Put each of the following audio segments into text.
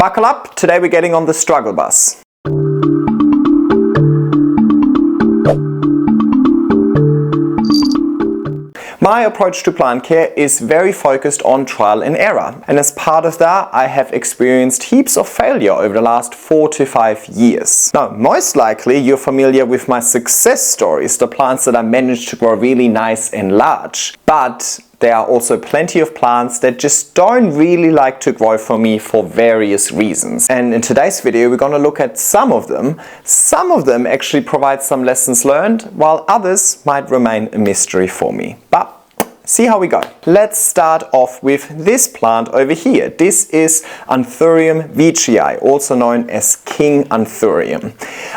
Buckle up, today we're getting on the struggle bus. My approach to plant care is very focused on trial and error, and as part of that I have experienced heaps of failure over the last 4 to 5 years. Now, most likely you're familiar with my success stories, the plants that I managed to grow really nice and large, but there are also plenty of plants that just don't really like to grow for me for various reasons. And in today's video we're going to look at some of them. Some of them actually provide some lessons learned, while others might remain a mystery for me. But see how we go. Let's start off with this plant over here. This is Anthurium veitchii, also known as King Anthurium.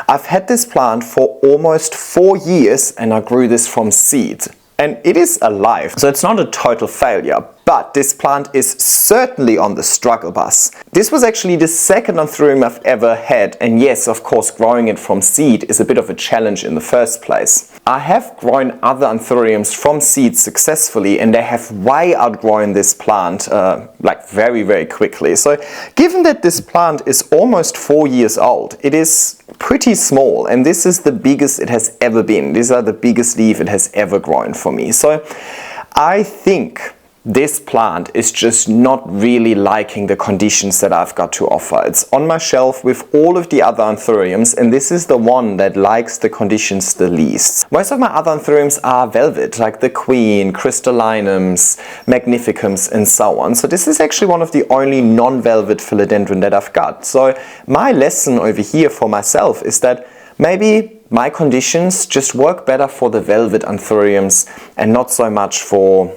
I've had this plant for almost 4 years and I grew this from seed. And it is alive, so it's not a total failure, but this plant is certainly on the struggle bus. This was actually the second Anthurium I've ever had, and yes, of course, growing it from seed is a bit of a challenge in the first place. I have grown other Anthuriums from seed successfully, and they have way outgrown this plant like very quickly. So given that this plant is almost 4 years old, it is pretty small, and this is the biggest it has ever been. These are the biggest leaf it has ever grown for me. So I think this plant is just not really liking the conditions that I've got to offer. It's on my shelf with all of the other Anthuriums, and this is the one that likes the conditions the least. Most of my other Anthuriums are velvet, like the Queen, Crystallinums, Magnificums, and so on. So this is actually one of the only non-velvet philodendron that I've got. So my lesson over here for myself is that maybe my conditions just work better for the velvet Anthuriums and not so much for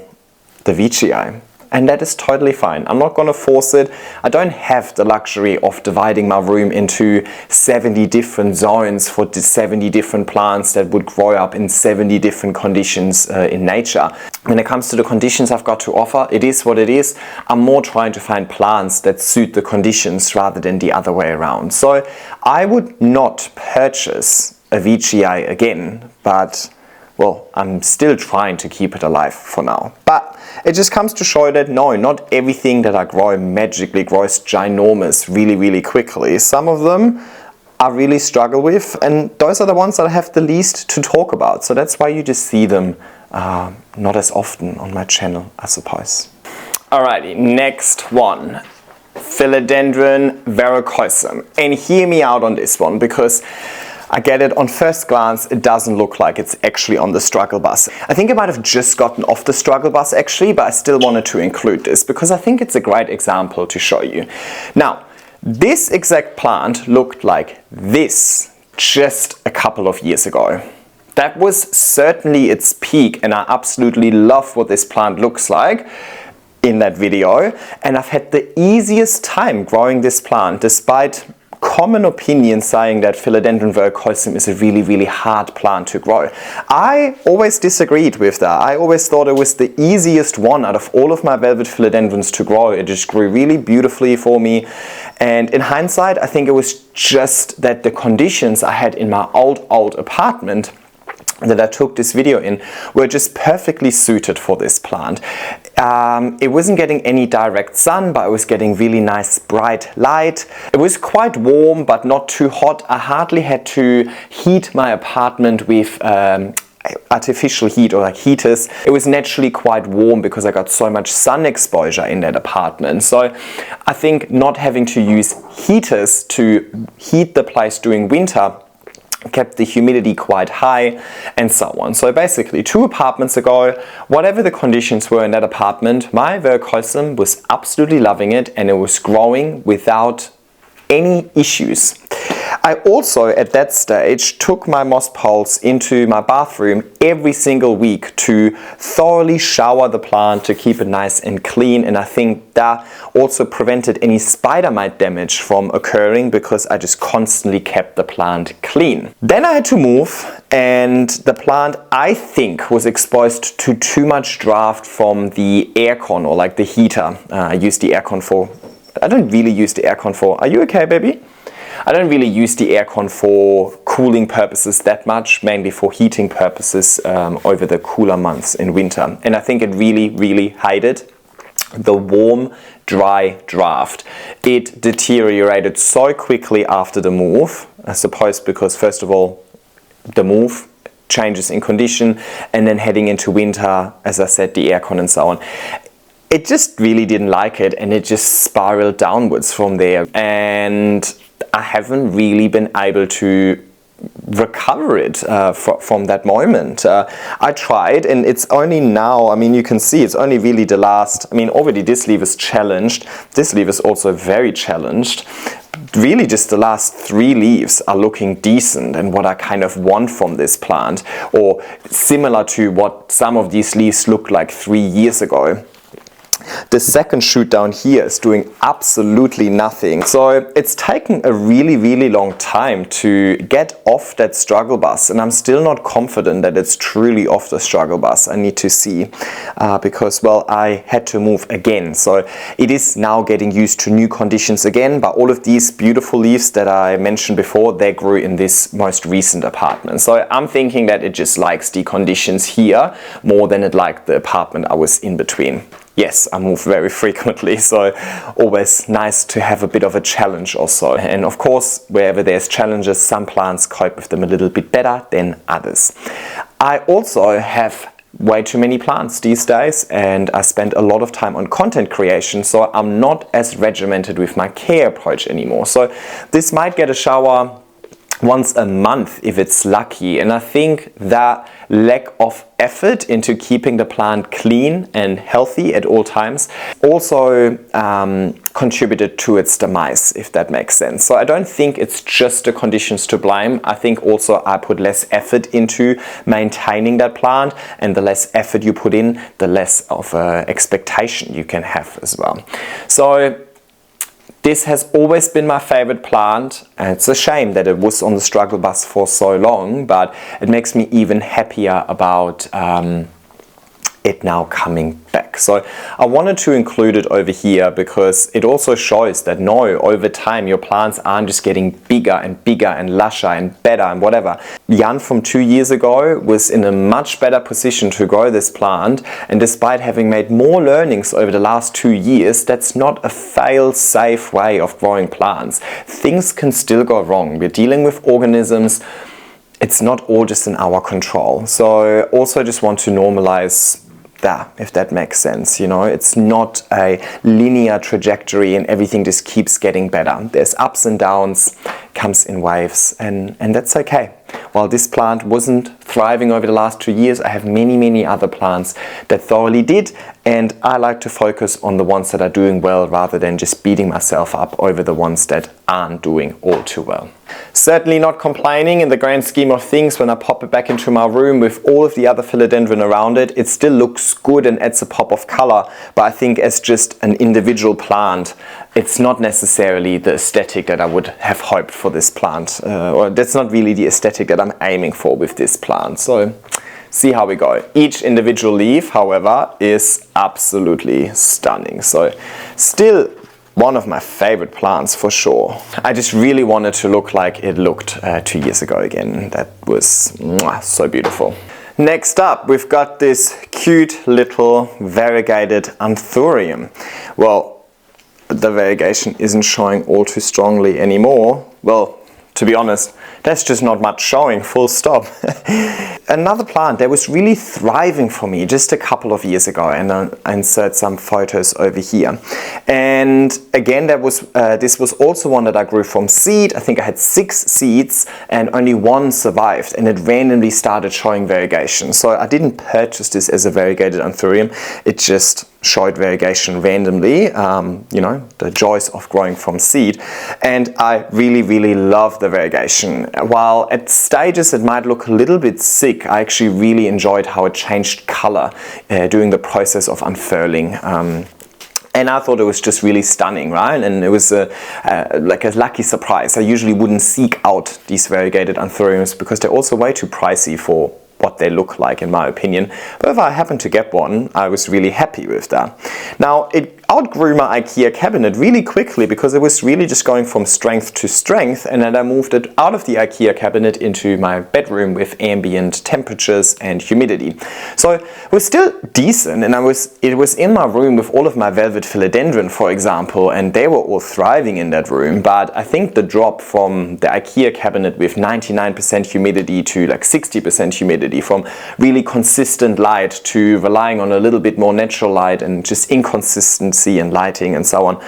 the veitchii, and that is totally fine. I'm not going to force it. I don't have the luxury of dividing my room into 70 different zones for the 70 different plants that would grow up in 70 different conditions in nature. When it comes to the conditions I've got to offer, it is what it is. I'm more trying to find plants that suit the conditions rather than the other way around. So I would not purchase a veitchii again, but well, I'm still trying to keep it alive for now. But it just comes to show that no, not everything that I grow magically grows ginormous really quickly. Some of them I really struggle with, and those are the ones that I have the least to talk about. So that's why you just see them not as often on my channel, I suppose. Alrighty, next one. Philodendron Verrucosum. And hear me out on this one, because I get it, on first glance it doesn't look like it's actually on the struggle bus. I think I might have just gotten off the struggle bus actually, but I still wanted to include this because I think it's a great example to show you. Now, this exact plant looked like this just a couple of years ago. That was certainly its peak, and I absolutely love what this plant looks like in that video. And I've had the easiest time growing this plant, despite common opinion saying that Philodendron Verrucosum is a really hard plant to grow. I always disagreed with that. I always thought it was the easiest one out of all of my velvet philodendrons to grow. It just grew really beautifully for me, and in hindsight I think it was just that the conditions I had in my old apartment that I took this video in were just perfectly suited for this plant. It wasn't getting any direct sun, but it was getting really nice bright light. It was quite warm but not too hot. I hardly had to heat my apartment with artificial heat or like heaters. It was naturally quite warm because I got so much sun exposure in that apartment. So I think not having to use heaters to heat the place during winter kept the humidity quite high and so on. So basically 2 apartments ago, whatever the conditions were in that apartment, my Verrucosum was absolutely loving it, and it was growing without any issues. I also at that stage took my moss poles into my bathroom every single week to thoroughly shower the plant to keep it nice and clean, and I think that also prevented any spider mite damage from occurring because I just constantly kept the plant clean. Then I had to move, and the plant I think was exposed to too much draft from the aircon, or like the heater. I use the aircon for, I don't really use the aircon for, are you okay baby? I don't really use the aircon for cooling purposes that much, mainly for heating purposes over the cooler months in winter. And I think it really hid the warm dry draft. It deteriorated so quickly after the move, I suppose because first of all, the move, changes in condition, and then heading into winter, as I said, the aircon and so on. It just really didn't like it, and it just spiraled downwards from there, and I haven't really been able to recover it from that moment. I tried, and it's only now, I mean, you can see it's only really the last, I mean, already this leaf is challenged, this leaf is also very challenged. Really just the last 3 leaves are looking decent and what I kind of want from this plant, or similar to what some of these leaves looked like 3 years ago. The second shoot down here is doing absolutely nothing. So it's taken a really long time to get off that struggle bus, and I'm still not confident that it's truly off the struggle bus. I need to see because, well, I had to move again. So it is now getting used to new conditions again, but all of these beautiful leaves that I mentioned before, they grew in this most recent apartment. So I'm thinking that it just likes the conditions here more than it liked the apartment I was in between. Yes, I move very frequently, so always nice to have a bit of a challenge also. And of course, wherever there's challenges, some plants cope with them a little bit better than others. I also have way too many plants these days, and I spend a lot of time on content creation, so I'm not as regimented with my care approach anymore. So this might get a shower once a month if it's lucky, and I think that lack of effort into keeping the plant clean and healthy at all times also contributed to its demise, if that makes sense. So I don't think it's just the conditions to blame. I think also I put less effort into maintaining that plant, and the less effort you put in, the less of an expectation you can have as well. So this has always been my favorite plant, and it's a shame that it was on the struggle bus for so long, but it makes me even happier about it now coming back. So I wanted to include it over here because it also shows that no, over time your plants aren't just getting bigger and bigger and lusher and better and whatever. Jan from 2 years ago was in a much better position to grow this plant, and despite having made more learnings over the last 2 years, that's not a fail-safe way of growing plants. Things can still go wrong. We're dealing with organisms. It's not all just in our control. So also just want to normalize that, if that makes sense. You know, it's not a linear trajectory and everything just keeps getting better. There's ups and downs, comes in waves, and that's okay. While this plant wasn't thriving over the last 2 years, I have many other plants that thoroughly did, and I like to focus on the ones that are doing well rather than just beating myself up over the ones that aren't doing all too well. Certainly not complaining in the grand scheme of things. When I pop it back into my room with all of the other philodendron around it, it still looks good and adds a pop of color, but I think as just an individual plant, it's not necessarily the aesthetic that I would have hoped for this plant, or that's not really the aesthetic that I'm aiming for with this plant. So see how we go. Each individual leaf, however, is absolutely stunning. So still one of my favorite plants for sure. I just really wanted to look like it looked 2 years ago again. That was so beautiful. Next up, we've got this cute little variegated anthurium. Well, the variegation isn't showing all too strongly anymore. Well, to be honest, that's just not much showing, full stop. Another plant that was really thriving for me just a couple of years ago, and I insert some photos over here. And again, this was also one that I grew from seed. I think I had 6 seeds and only 1 survived, and it randomly started showing variegation. So I didn't purchase this as a variegated anthurium, it just showed variegation randomly, you know, the joys of growing from seed. And I really love the variegation. While at stages it might look a little bit sick, I actually really enjoyed how it changed color during the process of unfurling. And I thought it was just really stunning, right? And it was like a lucky surprise. I usually wouldn't seek out these variegated anthuriums because they're also way too pricey for what they look like, in my opinion. But if I happened to get one, I was really happy with that. Now, outgrew my IKEA cabinet really quickly because it was really just going from strength to strength, and then I moved it out of the IKEA cabinet into my bedroom with ambient temperatures and humidity. So it was still decent, and it was in my room with all of my velvet philodendron, for example, and they were all thriving in that room. But I think the drop from the IKEA cabinet with 99% humidity to like 60% humidity, from really consistent light to relying on a little bit more natural light and just inconsistency and lighting and so on,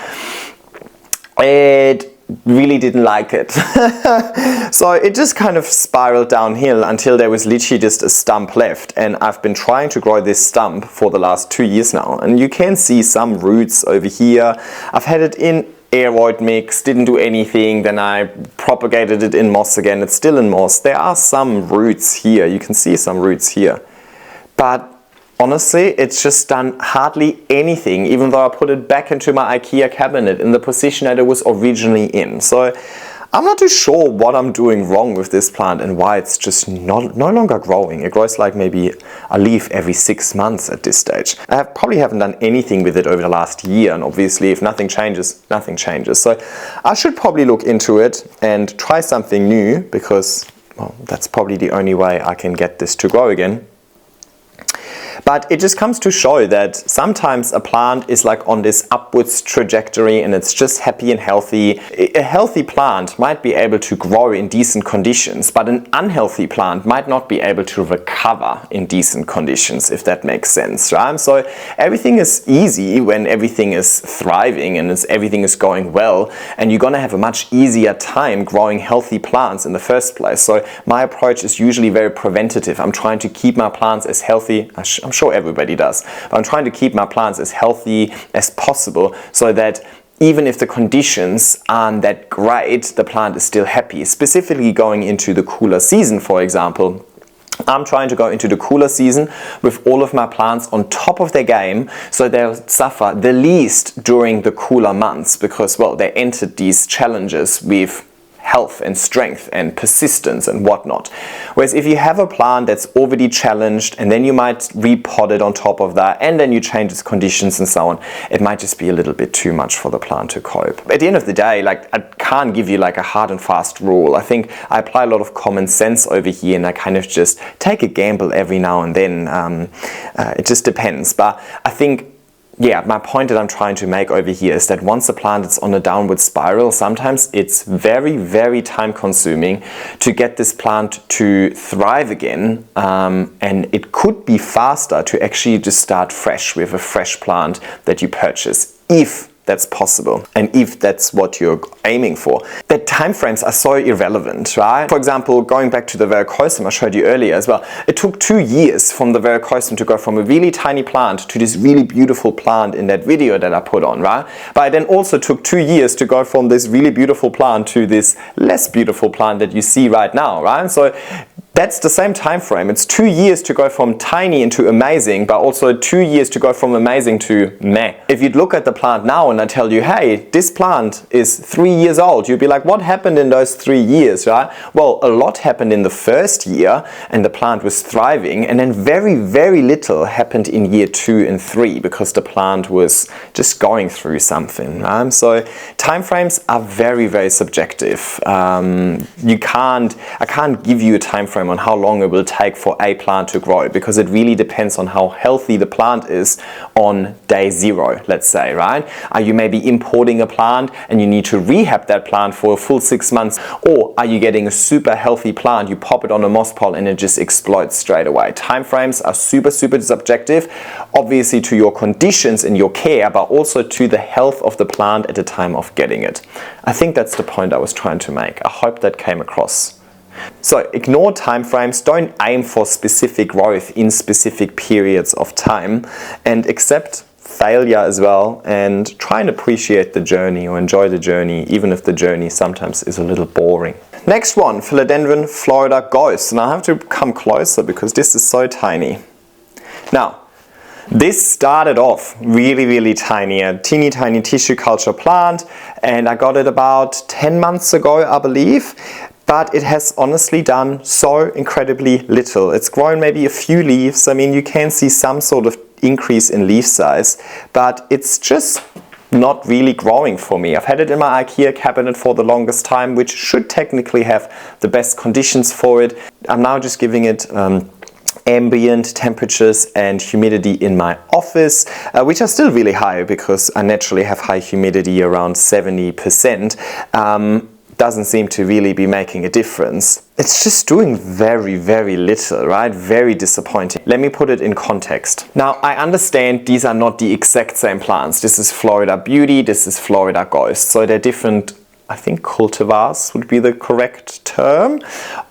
it really didn't like it. So it just kind of spiraled downhill until there was literally just a stump left, and I've been trying to grow this stump for the last 2 years now, and you can see some roots over here. I've had it in aeroid mix, didn't do anything, then I propagated it in moss again, it's still in moss. There are some roots here, you can see some roots here, but honestly, it's just done hardly anything, even though I put it back into my IKEA cabinet in the position that it was originally in. So I'm not too sure what I'm doing wrong with this plant and why it's just no longer growing. It grows like maybe a leaf every 6 months at this stage. I probably haven't done anything with it over the last year, and obviously if nothing changes, nothing changes. So I should probably look into it and try something new, because, well, that's probably the only way I can get this to grow again. But it just comes to show that sometimes a plant is like on this upwards trajectory and it's just happy and healthy. A healthy plant might be able to grow in decent conditions, but an unhealthy plant might not be able to recover in decent conditions, if that makes sense, right? So everything is easy when everything is thriving and everything is going well, and you're going to have a much easier time growing healthy plants in the first place. So my approach is usually very preventative. I'm trying to keep my plants as healthy. I'm sure everybody does, but I'm trying to keep my plants as healthy as possible, so that even if the conditions aren't that great, the plant is still happy. Specifically going into the cooler season, for example, I'm trying to go into the cooler season with all of my plants on top of their game, so they'll suffer the least during the cooler months, because, well, they entered these challenges with health and strength and persistence and whatnot. Whereas if you have a plant that's already challenged and then you might repot it on top of that, and then you change its conditions and so on, it might just be a little bit too much for the plant to cope. At the end of the day, like, I can't give you like a hard and fast rule. I think I apply a lot of common sense over here, and I kind of just take a gamble every now and then. It just depends. But I think, yeah, my point that I'm trying to make over here is that once a plant is on a downward spiral, sometimes it's very, very time consuming to get this plant to thrive again, and it could be faster to actually just start fresh with a fresh plant that you purchase, if that's possible and if that's what you're aiming for. The time frames are so irrelevant, right? For example, going back to the Verrucosum I showed you earlier as well, it took 2 years from the Verrucosum to go from a really tiny plant to this really beautiful plant in that video that I put on, right? But it then also took 2 years to go from this really beautiful plant to this less beautiful plant that you see right now, right? So that's the same time frame. It's 2 years to go from tiny into amazing, but also 2 years to go from amazing to meh. If you'd look at the plant now and I tell you, hey, this plant is 3 years old, you'd be like, what happened in those 3 years, right? Well, a lot happened in the first year and the plant was thriving, and then very, very little happened in year 2 and 3 because the plant was just going through something, right? So time frames are very, very subjective. I can't give you a time frame on how long it will take for a plant to grow, because it really depends on how healthy the plant is on day 0, let's say, right? Are you maybe importing a plant and you need to rehab that plant for a full 6 months, or are you getting a super healthy plant, you pop it on a moss pole and it just explodes straight away? Time frames are super, super subjective, obviously to your conditions and your care, but also to the health of the plant at the time of getting it. I think that's the point I was trying to make. I hope that came across. So ignore time frames, don't aim for specific growth in specific periods of time, and accept failure as well, and try and appreciate the journey or enjoy the journey, even if the journey sometimes is a little boring. Next one, Philodendron Florida Ghost, and I have to come closer because this is so tiny. Now, this started off really, really tiny, a teeny tiny tissue culture plant, and I got it about 10 months ago, I believe. But it has honestly done so incredibly little. It's grown maybe a few leaves. I mean, you can see some sort of increase in leaf size, but it's just not really growing for me. I've had it in my IKEA cabinet for the longest time, which should technically have the best conditions for it. I'm now just giving it ambient temperatures and humidity in my office, which are still really high because I naturally have high humidity around 70%. Doesn't seem to really be making a difference. It's just doing very, very little, right? Very disappointing. Let me put it in context. Now, I understand these are not the exact same plants. This is Florida Beauty, this is Florida Ghost. So they're different, I think cultivars would be the correct term,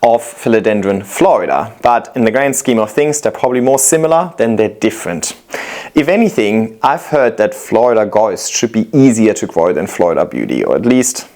of Philodendron Florida. But in the grand scheme of things, they're probably more similar than they're different. If anything, I've heard that Florida Ghost should be easier to grow than Florida Beauty, or at least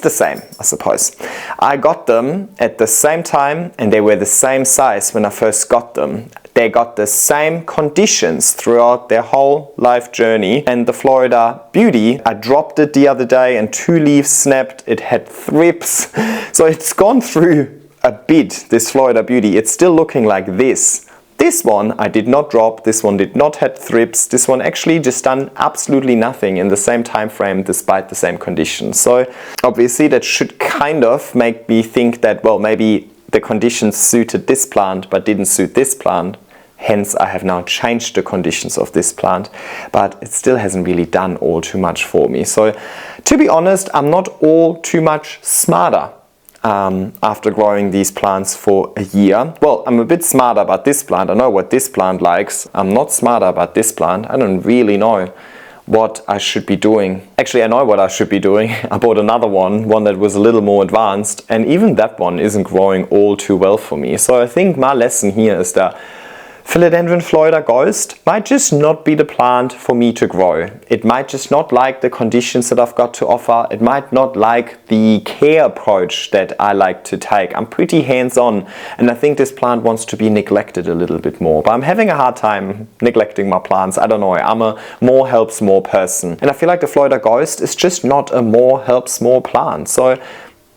the same, I suppose. I got them at the same time and they were the same size when I first got them. They got the same conditions throughout their whole life journey. And the Florida Beauty, I dropped it the other day and 2 leaves snapped. It had thrips. So it's gone through a bit, this Florida Beauty. It's still looking like this. This one I did not drop, this one did not have thrips, this one actually just done absolutely nothing in the same time frame despite the same conditions. So obviously that should kind of make me think that, well, maybe the conditions suited this plant but didn't suit this plant. Hence I have now changed the conditions of this plant, but it still hasn't really done all too much for me. So to be honest, I'm not all too much smarter after growing these plants for a year. Well, I'm a bit smarter about this plant. I know what this plant likes. I'm not smarter about this plant. I don't really know what I should be doing. Actually, I know what I should be doing. I bought another one that was a little more advanced, and even that one isn't growing all too well for me. So I think my lesson here is that Philodendron Florida Ghost might just not be the plant for me to grow. It might just not like the conditions that I've got to offer. It might not like the care approach that I like to take. I'm pretty hands-on and I think this plant wants to be neglected a little bit more. But I'm having a hard time neglecting my plants. I don't know, I'm a more helps more person. And I feel like the Florida Ghost is just not a more helps more plant. So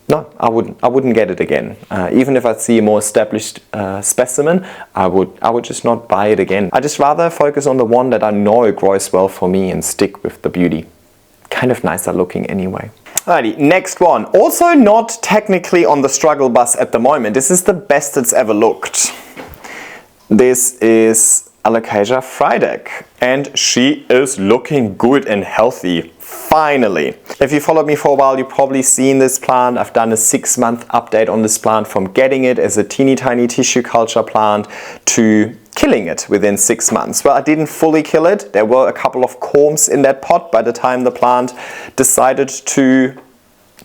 no, I wouldn't get it again. Even if I see a more established specimen, I would just not buy it again. I just rather focus on the one that I know grows well for me and stick with the Beauty. Kind of nicer looking anyway. Alrighty, next one. Also not technically on the struggle bus at the moment. This is the best it's ever looked. This is Alocasia fredek, and she is looking good and healthy. Finally. If you followed me for a while, you've probably seen this plant. I've done a 6-month update on this plant from getting it as a teeny tiny tissue culture plant to killing it within 6 months. Well, I didn't fully kill it. There were a couple of corms in that pot by the time the plant decided to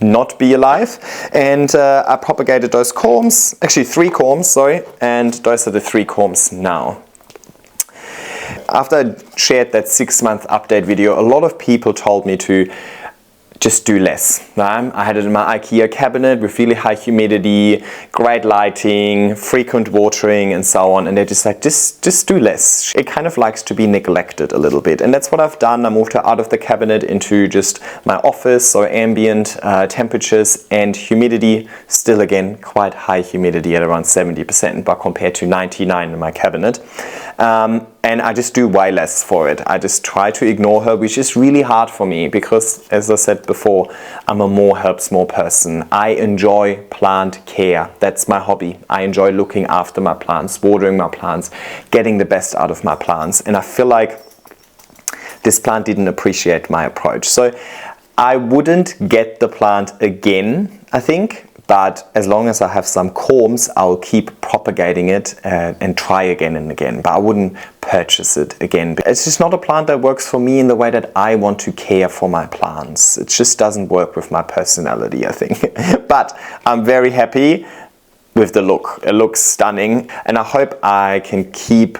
not be alive, and I propagated those corms, actually 3 corms, sorry, and those are the 3 corms now. After I shared that 6-month update video, a lot of people told me to just do less. I had it in my IKEA cabinet with really high humidity, great lighting, frequent watering and so on, and they're just like, just do less. It kind of likes to be neglected a little bit, and that's what I've done. I moved her out of the cabinet into just my office, so ambient temperatures and humidity, still again quite high humidity at around 70%, but compared to 99 in my cabinet. And I just do way less for it. I just try to ignore her, which is really hard for me because, as I said before, I'm a more helps more person. I enjoy plant care. That's my hobby. I enjoy looking after my plants, watering my plants, getting the best out of my plants. And I feel like this plant didn't appreciate my approach. So I wouldn't get the plant again, I think. But as long as I have some corms, I'll keep propagating it and try again and again. But I wouldn't purchase it again. It's just not a plant that works for me in the way that I want to care for my plants. It just doesn't work with my personality, I think. But I'm very happy with the look. It looks stunning. And I hope I can keep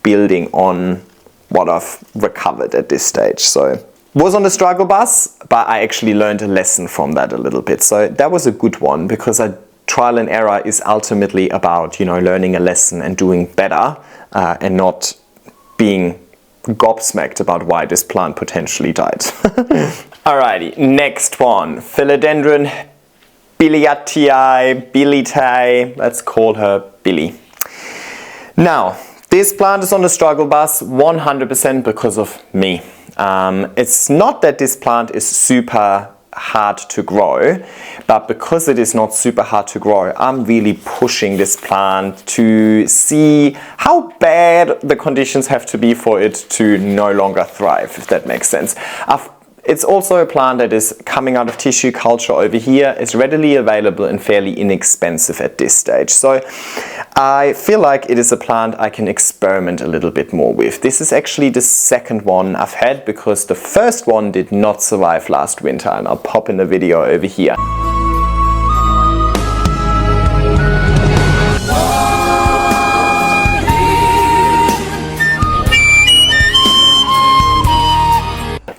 building on what I've recovered at this stage. So was on the struggle bus, but I actually learned a lesson from that a little bit. So that was a good one because trial and error is ultimately about, learning a lesson and doing better and not being gobsmacked about why this plant potentially died. Alrighty, next one. Philodendron biliatii, let's call her Billy. Now, This plant is on the struggle bus 100% because of me. It's not that this plant is super hard to grow, but because it is not super hard to grow, I'm really pushing this plant to see how bad the conditions have to be for it to no longer thrive, if that makes sense. It's also a plant that is coming out of tissue culture over here. It's readily available and fairly inexpensive at this stage. So I feel like it is a plant I can experiment a little bit more with. This is actually the second one I've had because the first one did not survive last winter, and I'll pop in the video over here.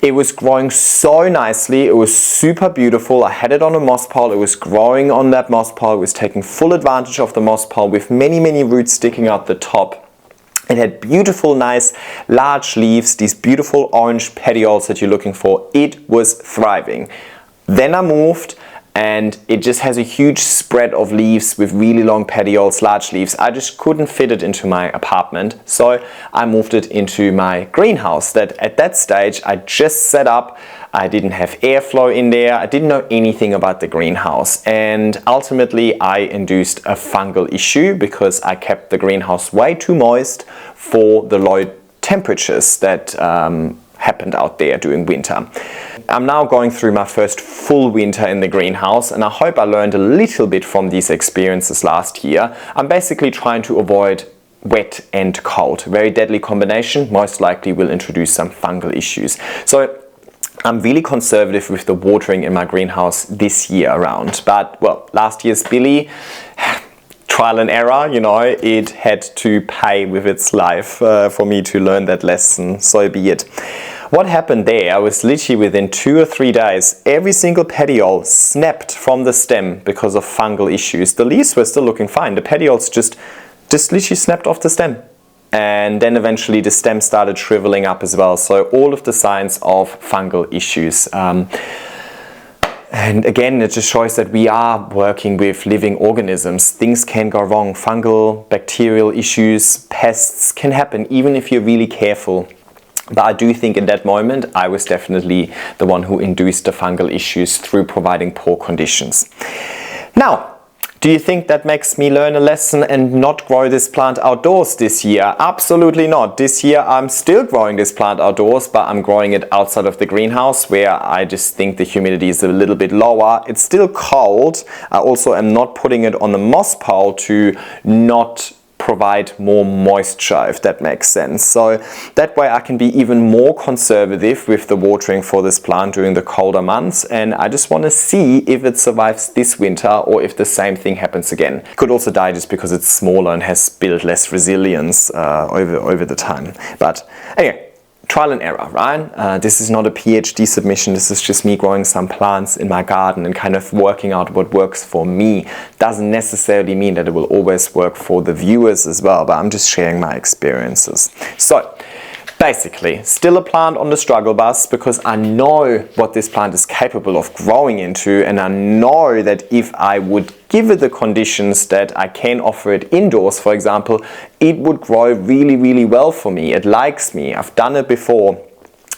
It was growing so nicely, it was super beautiful. I had it on a moss pile, it was growing on that moss pile, it was taking full advantage of the moss pile with many roots sticking out the top. It had beautiful, nice, large leaves, these beautiful orange petioles that you're looking for. It was thriving. Then I moved, and it just has a huge spread of leaves with really long petioles, large leaves. I just couldn't fit it into my apartment, so I moved it into my greenhouse that at that stage I just set up. I didn't have airflow in there, I didn't know anything about the greenhouse, and ultimately I induced a fungal issue because I kept the greenhouse way too moist for the low temperatures that happened out there during winter. I'm now going through my first full winter in the greenhouse, and I hope I learned a little bit from these experiences last year. I'm basically trying to avoid wet and cold. Very deadly combination, most likely will introduce some fungal issues. So I'm really conservative with the watering in my greenhouse this year around. But well, last year's Billy, trial and error, you know, it had to pay with its life for me to learn that lesson, so be it. What happened there was literally within 2 or 3 days, every single petiole snapped from the stem because of fungal issues. The leaves were still looking fine, the petioles just literally snapped off the stem. And then eventually the stem started shriveling up as well. So all of the signs of fungal issues. And again, it just shows that we are working with living organisms. Things can go wrong. Fungal, bacterial issues, pests can happen even if you're really careful. But I do think in that moment, I was definitely the one who induced the fungal issues through providing poor conditions. Now, do you think that makes me learn a lesson and not grow this plant outdoors this year? Absolutely not. This year I'm still growing this plant outdoors, but I'm growing it outside of the greenhouse where I just think the humidity is a little bit lower. It's still cold. I also am not putting it on the moss pile to not provide more moisture, if that makes sense. So that way I can be even more conservative with the watering for this plant during the colder months, and I just want to see if it survives this winter or if the same thing happens again. It could also die just because it's smaller and has built less resilience over the time. But anyway, trial and error, right? This is not a PhD submission, this is just me growing some plants in my garden and kind of working out what works for me. Doesn't necessarily mean that it will always work for the viewers as well, but I'm just sharing my experiences. So basically, still a plant on the struggle bus because I know what this plant is capable of growing into, and I know that if I would give it the conditions that I can offer it indoors, for example, it would grow really well for me. It likes me. I've done it before,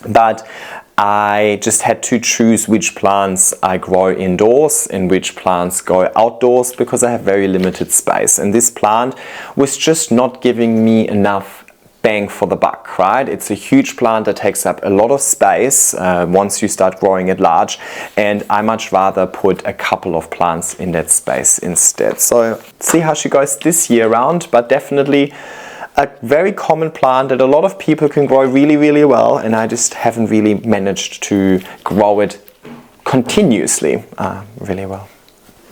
but I just had to choose which plants I grow indoors and which plants go outdoors because I have very limited space. And this plant was just not giving me enough bang for the buck, right? It's a huge plant that takes up a lot of space once you start growing it large, and I much rather put a couple of plants in that space instead. So see how she goes this year round, but definitely a very common plant that a lot of people can grow really well, and I just haven't really managed to grow it continuously really well.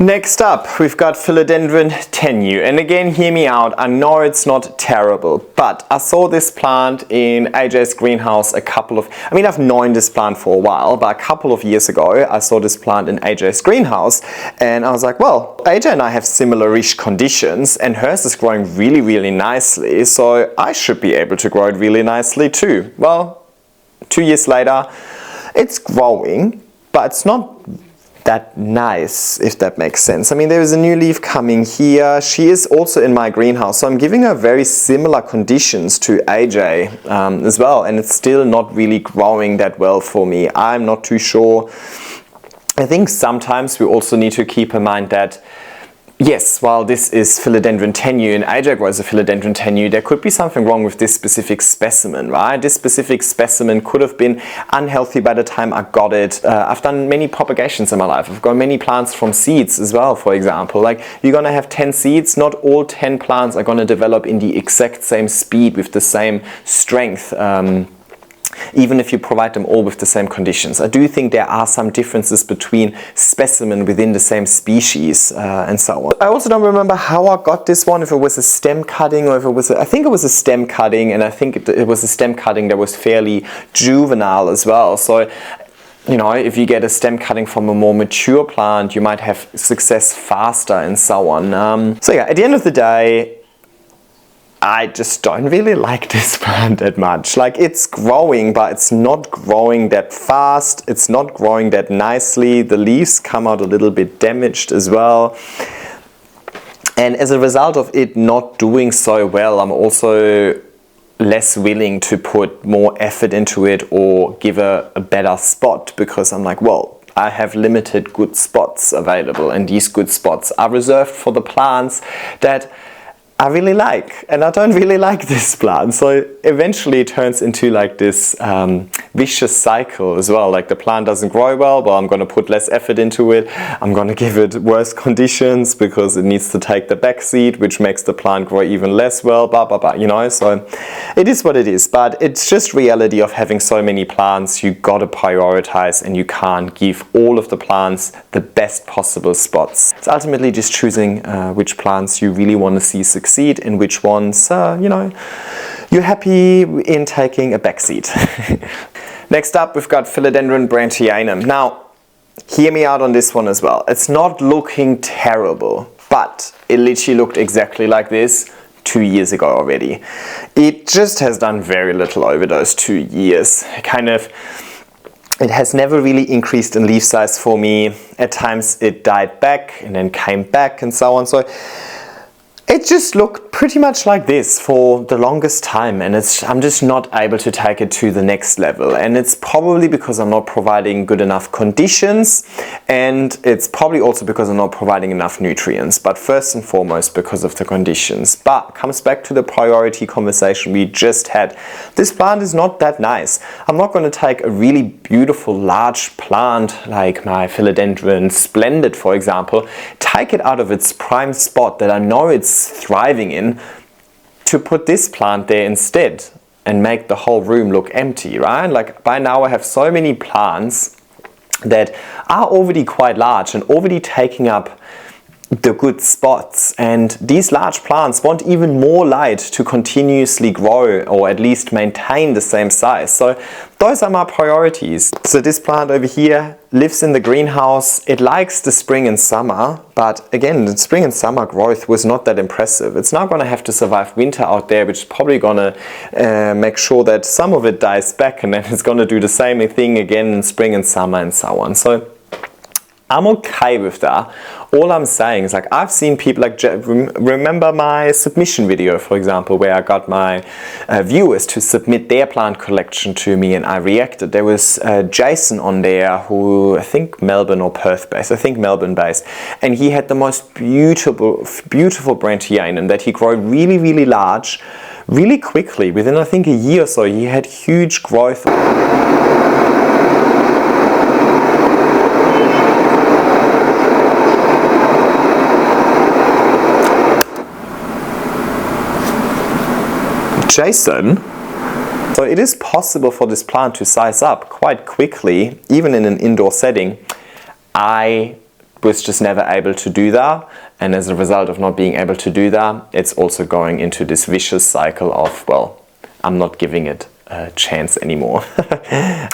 Next up, we've got philodendron tenue, and again, hear me out, I know it's not terrible, but I saw this plant in AJ's greenhouse I've known this plant for a while, but a couple of years ago, I saw this plant in AJ's greenhouse, and I was like, well, AJ and I have similar-ish conditions, and hers is growing really nicely, so I should be able to grow it really nicely too. Well, 2 years later, it's growing, but it's not that nice, if that makes sense. I mean, there is a new leaf coming here. She is also in my greenhouse, so I'm giving her very similar conditions to AJ as well, and it's still not really growing that well for me. I'm not too sure. I think sometimes we also need to keep in mind that yes, while this is philodendron tenue and AJ grows a philodendron tenue, there could be something wrong with this specific specimen, right? This specific specimen could have been unhealthy by the time I got it. I've done many propagations in my life. I've got many plants from seeds as well, for example. Like, you're gonna have 10 seeds, not all 10 plants are gonna develop in the exact same speed with the same strength. Even if you provide them all with the same conditions. I do think there are some differences between specimens within the same species and so on. I also don't remember how I got this one, if it was a stem cutting or if it was I think it was a stem cutting, and I think it was a stem cutting that was fairly juvenile as well. So, you know, if you get a stem cutting from a more mature plant, you might have success faster and so on. So yeah, at the end of the day, I just don't really like this plant that much. Like, it's growing, but it's not growing that fast. It's not growing that nicely. The leaves come out a little bit damaged as well. And as a result of it not doing so well, I'm also less willing to put more effort into it or give a better spot, because I'm like, well, I have limited good spots available, and these good spots are reserved for the plants that I really like, and I don't really like this plant. So eventually it turns into like this vicious cycle as well. Like, the plant doesn't grow well, but I'm going to put less effort into it. I'm going to give it worse conditions because it needs to take the back seat, which makes the plant grow even less well, blah, blah, blah, you know. So it is what it is, but it's just reality of having so many plants. You got to prioritize, and you can't give all of the plants the best possible spots. It's ultimately just choosing which plants you really want to see succeed, and which ones, you know, you're happy in taking a back seat. Next up, we've got Philodendron branchianum. Now, hear me out on this one as well. It's not looking terrible, but it literally looked exactly like this 2 years ago already. It just has done very little over those 2 years. It has never really increased in leaf size for me. At times it died back and then came back and so on. So it just looked pretty much like this for the longest time, and I'm just not able to take it to the next level. And it's probably because I'm not providing good enough conditions, and it's probably also because I'm not providing enough nutrients, but first and foremost because of the conditions. But comes back to the priority conversation we just had. This plant is not that nice. I'm not going to take a really beautiful large plant like my Philodendron Splendid, for example, take it out of its prime spot that I know it's thriving in, to put this plant there instead and make the whole room look empty, right? Like, by now I have so many plants that are already quite large and already taking up the good spots, and these large plants want even more light to continuously grow or at least maintain the same size. So those are my priorities. So this plant over here lives in the greenhouse. It likes the spring and summer, but again, the spring and summer growth was not that impressive. It's now going to have to survive winter out there, which is probably going to make sure that some of it dies back, and then it's going to do the same thing again in spring and summer and so on. So I'm okay with that. All I'm saying is, like, I've seen people, like, remember my submission video, for example, where I got my viewers to submit their plant collection to me and I reacted. There was Jason on there, who I think Melbourne or Perth based, I think Melbourne based, and he had the most beautiful branchianum that he grew really, really large, really quickly. Within, I think, a year or so, he had huge growth. Jason. So it is possible for this plant to size up quite quickly, even in an indoor setting. I was just never able to do that, and as a result of not being able to do that, it's also going into this vicious cycle of, well, I'm not giving it a chance anymore.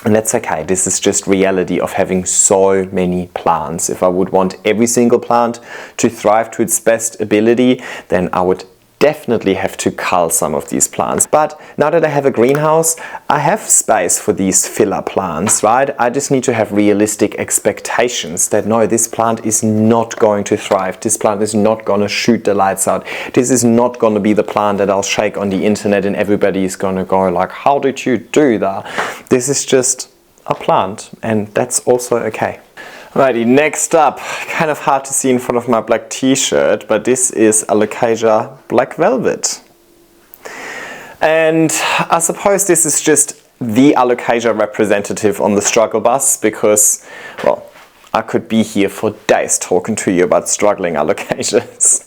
And that's okay. This is just reality of having so many plants. If I would want every single plant to thrive to its best ability, then I would definitely have to cull some of these plants. But now that I have a greenhouse, I have space for these filler plants, right? I just need to have realistic expectations that no, this plant is not going to thrive. This plant is not going to shoot the lights out. This is not going to be the plant that I'll shake on the internet and everybody is going to go like, how did you do that? This is just a plant, and that's also okay. Alrighty, next up, kind of hard to see in front of my black t-shirt, but this is Alocasia Black Velvet. And I suppose this is just the Alocasia representative on the struggle bus because, well, I could be here for days talking to you about struggling Alocasias.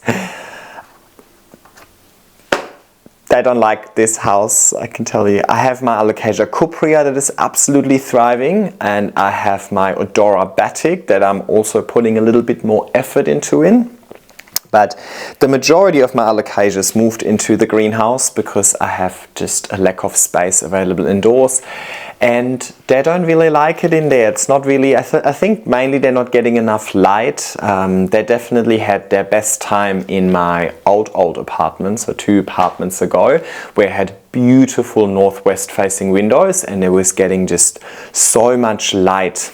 They don't like this house, I can tell you. I have my Alocasia cuprea that is absolutely thriving, and I have my Odora batik that I'm also putting a little bit more effort into in. But the majority of my Alocasias moved into the greenhouse because I have just a lack of space available indoors, and they don't really like it in there. It's not really, I think mainly they're not getting enough light. They definitely had their best time in my old apartment, so 2 apartments ago, where I had beautiful northwest facing windows and it was getting just so much light.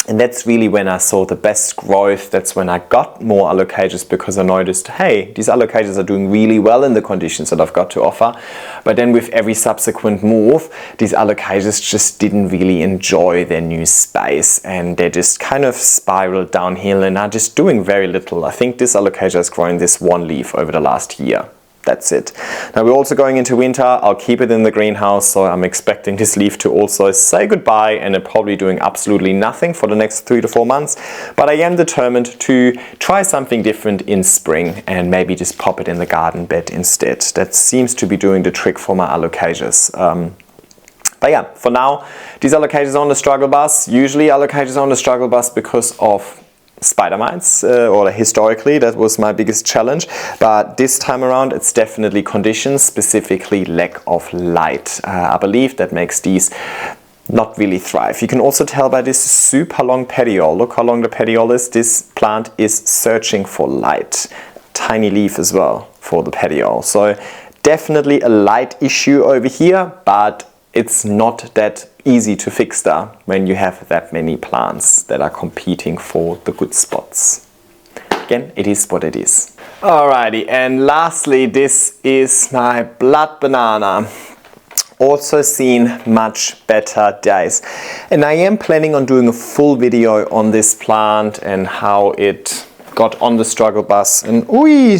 And that's really when I saw the best growth. That's when I got more Alocasias because I noticed, hey, these Alocasias are doing really well in the conditions that I've got to offer. But then with every subsequent move, these Alocasias just didn't really enjoy their new space and they just kind of spiraled downhill and are just doing very little. I think this Alocasia has grown this 1 leaf over the last year. That's it. Now we're also going into winter. I'll keep it in the greenhouse, so I'm expecting this leaf to also say goodbye and probably doing absolutely nothing for the next 3 to 4 months. But I am determined to try something different in spring and maybe just pop it in the garden bed instead. That seems to be doing the trick for my Alocasias. But yeah, for now, these Alocasias are on the struggle bus. Usually Alocasias are on the struggle bus because of spider mites, or historically that was my biggest challenge, but this time around it's definitely conditions, specifically lack of light. I believe that makes these not really thrive. You can also tell by this super long petiole. Look how long the petiole is. This plant is searching for light. Tiny leaf as well for the petiole. So definitely a light issue over here, but it's not that easy to fix that when you have that many plants that are competing for the good spots. Again, it is what it is. Alrighty, and lastly, this is my blood banana. Also seen much better days. And I am planning on doing a full video on this plant and how it got on the struggle bus and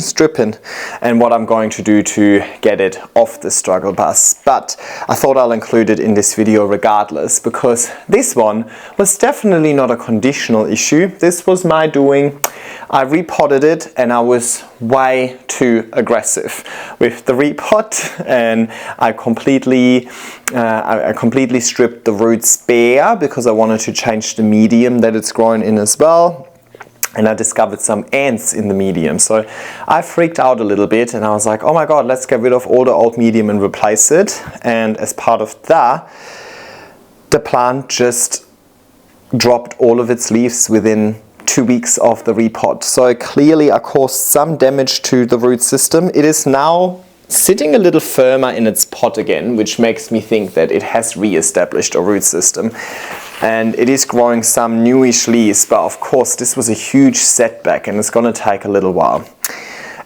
stripping, and what I'm going to do to get it off the struggle bus. But I thought I'll include it in this video regardless, because this one was definitely not a conditional issue. This was my doing. I repotted it and I was way too aggressive with the repot, and I completely stripped the roots bare because I wanted to change the medium that it's growing in as well. And I discovered some ants in the medium. So I freaked out a little bit and I was like, oh my God, let's get rid of all the old medium and replace it. And as part of that, the plant just dropped all of its leaves within 2 weeks of the repot. So clearly I caused some damage to the root system. It is now sitting a little firmer in its pot again, which makes me think that it has re-established a root system. And it is growing some newish leaves, but of course this was a huge setback and it's going to take a little while.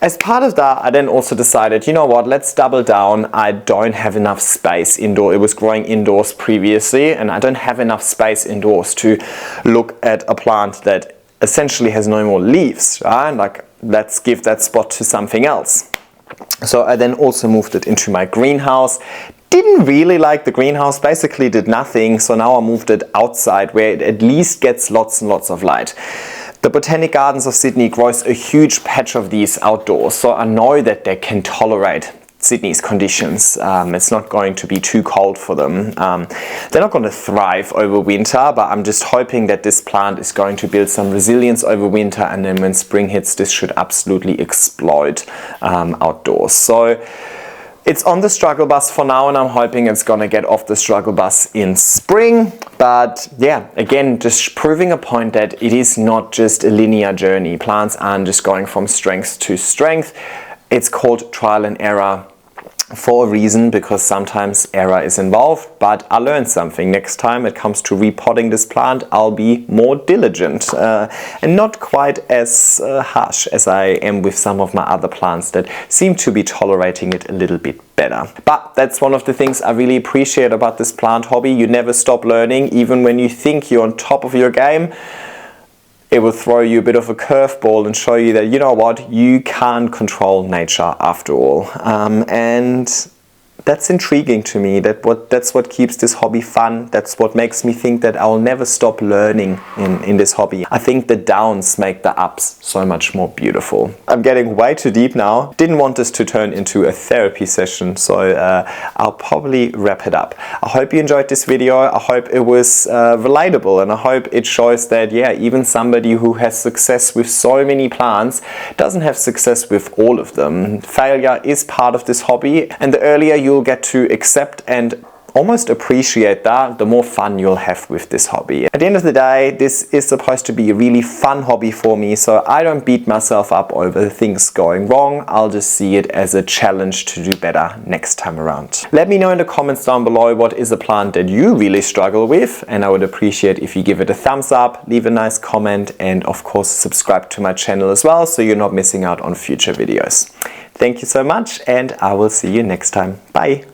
As part of that, I then also decided, you know what, let's double down. I don't have enough space indoor. It was growing indoors previously, and I don't have enough space indoors to look at a plant that essentially has no more leaves, right? Like, let's give that spot to something else. So I then also moved it into my greenhouse. Didn't really like the greenhouse, basically did nothing, so now I moved it outside where it at least gets lots and lots of light. The Botanic Gardens of Sydney grows a huge patch of these outdoors, so I know that they can tolerate Sydney's conditions. It's not going to be too cold for them. They're not going to thrive over winter, but I'm just hoping that this plant is going to build some resilience over winter, and then when spring hits, this should absolutely explode outdoors. So it's on the struggle bus for now, and I'm hoping it's gonna get off the struggle bus in spring. But yeah, again, just proving a point that it is not just a linear journey. Plants aren't just going from strength to strength. It's called trial and error for a reason, because sometimes error is involved, but I learned something. Next time it comes to repotting this plant, I'll be more diligent and not quite as harsh as I am with some of my other plants that seem to be tolerating it a little bit better. But that's one of the things I really appreciate about this plant hobby. You never stop learning. Even when you think you're on top of your game, it will throw you a bit of a curveball and show you that, you know what, you can't control nature after all. And that's intriguing to me. That's what keeps this hobby fun. That's what makes me think that I'll never stop learning in this hobby. I think the downs make the ups so much more beautiful. I'm getting way too deep now. Didn't want this to turn into a therapy session, so I'll probably wrap it up. I hope you enjoyed this video. I hope it was relatable, and I hope it shows that, yeah, even somebody who has success with so many plants doesn't have success with all of them. Failure is part of this hobby, and the earlier you'll get to accept and almost appreciate that, the more fun you'll have with this hobby. At the end of the day, this is supposed to be a really fun hobby for me, so I don't beat myself up over things going wrong. I'll just see it as a challenge to do better next time around. Let me know in the comments down below what is a plant that you really struggle with, and I would appreciate if you give it a thumbs up, leave a nice comment, and of course subscribe to my channel as well, so you're not missing out on future videos. Thank you so much, and I will see you next time. Bye!